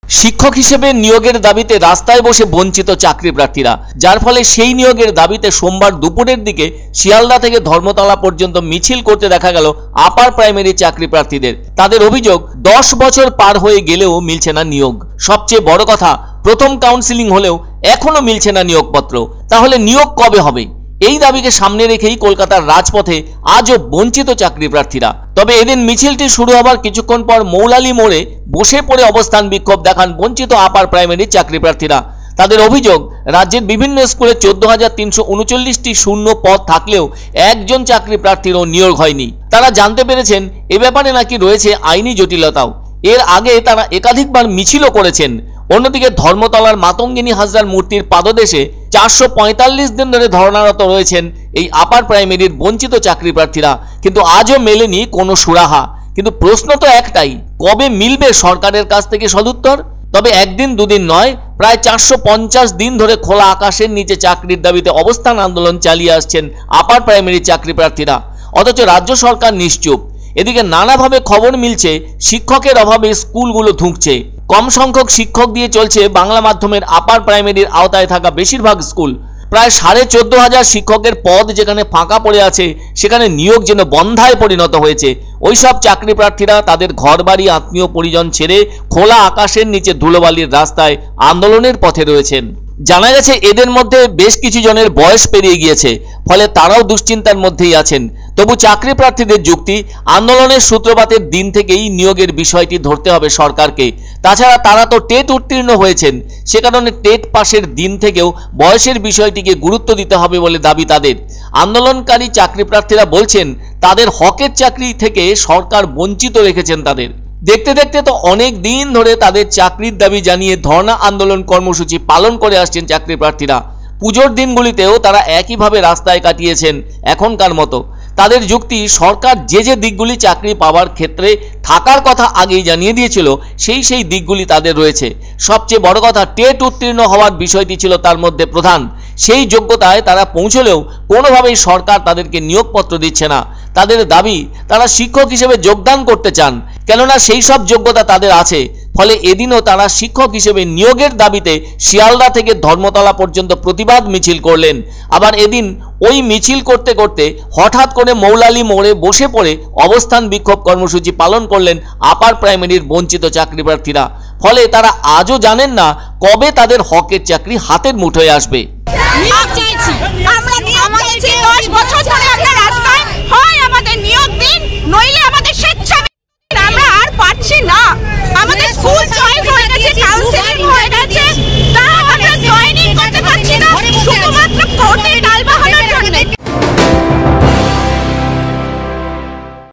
শিক্ষক হিসেবে নিয়োগের দাবিতে রাস্তায় বসে বঞ্চিত চাকরি প্রার্থীরা, যার ফলে সেই নিয়োগের দাবিতে সোমবার দুপুরের দিকে শিয়ালদা থেকে ধর্মতলা পর্যন্ত মিছিল করতে দেখা গেল আপার প্রাইমারি চাকরি প্রার্থীদের। তাদের অভিযোগ 10 বছর পার হয়ে গেলেও মিলছে না নিয়োগ। সবচেয়ে বড় কথা, প্রথম কাউন্সিলিং হলেও এখনো মিলছে না নিয়োগপত্র। তাহলে নিয়োগ কবে হবে? এই দাবিকে সামনে রেখেই কলকাতার রাজপথে আজও বঞ্চিত চাকরি প্রার্থীরা। তবে এদিন মিছিলটি শুরু হবার কিছুক্ষণ পর মৌলালি মোড়ে বসে পড়ে অবস্থান বিক্ষোভ দেখান বঞ্চিত আপার প্রাইমারি চাকরি প্রার্থীরা। তাদের অভিযোগ, রাজ্যের বিভিন্ন স্কুলে 14,339টি শূন্য পদ থাকলেও একজন চাকরি প্রার্থীরও নিয়োগ হয়নি। তারা জানতে পেরেছেন এ ব্যাপারে নাকি রয়েছে আইনি জটিলতাও। এর আগে তারা একাধিকবার মিছিলও করেছেন। অন্যদিকে ধর্মতলার মাতঙ্গিনী হাজরার মূর্তির পাদদেশে 445 দিন ধরে ধর্নারত রয়েছেন এই আপার প্রাইমারির বঞ্চিত চাকরি প্রার্থীরা, কিন্তু আজও মেলেনি কোনো সুরাহা। কিন্তু প্রশ্ন তো একটাই, কবে মিলবে সরকারের কাছ থেকে সদুত্তর? তবে একদিন দুদিন নয়, প্রায় 450 দিন ধরে খোলা আকাশের নিচে চাকরির দাবিতে অবস্থান আন্দোলন চালিয়ে আসছেন আপার প্রাইমারি চাকরি প্রার্থীরা, অথচ রাজ্য সরকার নিশ্চুপ। এদিকে নানাভাবে খবর মিলছে শিক্ষকের অভাবে স্কুলগুলো ধুঁকছে। কম সংখ্যক শিক্ষক দিয়ে চলছে বাংলা মাধ্যমের আপার প্রাইমারির আওতায় থাকা বেশিরভাগ স্কুল। প্রায় 14,500 শিক্ষকের পদ যেখানে ফাঁকা পড়ে আছে, সেখানে নিয়োগ যেন বন্ধায় পরিণত হয়েছে। ওইসব চাকরি প্রার্থীরা তাদের ঘরবাড়ি, আত্মীয় পরিজন ছেড়ে খোলা আকাশের নিচে ধুলোবালির রাস্তায় আন্দোলনের পথে রয়েছেন। জানা গেছে এদের মধ্যে বেশ কিছু জনের বয়স পেরিয়ে গিয়েছে, ফলে তারাও দুশ্চিন্তার মধ্যেই আছেন। তবু চাকরি প্রার্থীদের যুক্তি, আন্দোলনের সূত্রপাতের দিন থেকেই নিয়োগের বিষয়টি ধরতে হবে সরকারকে। তাছাড়া তারা তো টেট উত্তীর্ণ হয়েছেন, সে কারণে টেট পাশের দিন থেকেও বয়সের বিষয়টিকে গুরুত্ব দিতে হবে বলে দাবি তাদের। আন্দোলনকারী চাকরি প্রার্থীরা বলছেন তাদের হকের চাকরি থেকে সরকার বঞ্চিত রেখেছেন তাদের। দেখতে দেখতে তো অনেক দিন ধরে তাদের চাকরির দাবি জানিয়ে ধর্ণা আন্দোলন কর্মসূচি পালন করে আসছেন চাকরি প্রার্থীরা। পুজোর দিনগুলিতেও তারা একইভাবে রাস্তায় কাটিয়েছেন এখনকার মতো। তাদের যুক্তি, সরকার যে যে দিকগুলি চাকরি পাওয়ার ক্ষেত্রে থাকার কথা আগেই জানিয়ে দিয়েছিল, সেই দিকগুলি তাদের রয়েছে। সবচেয়ে বড় কথা, টেট উত্তীর্ণ হওয়ার বিষয়টি ছিল তার মধ্যে প্রধান। সেই যোগ্যতায় তারা পৌঁছলেও কোনোভাবেই সরকার তাদেরকে নিয়োগপত্র দিচ্ছে না। তাদের দাবি, তারা শিক্ষক হিসেবে যোগদান করতে চান, কেননা সেই সব যোগ্যতা তাদের আছে। ফলে এদিনও তারা শিক্ষক হিসেবে নিয়োগের দাবিতে শিয়ালদা থেকে ধর্মতলা পর্যন্ত প্রতিবাদ মিছিল করলেন। আবার এদিন ওই মিছিল করতে করতে হঠাৎ করে মৌলালি মোড়ে বসে পড়ে অবস্থান বিক্ষোভ কর্মসূচি পালন করলেন আপার প্রাইমারির বঞ্চিত চাকরি প্রার্থীরা। ফলে তারা আজও জানেন না কবে তাদের হকের চাকরি হাতের মুঠোয় আসবে। আমাদের স্কুল চয়েস হয়ে গেছে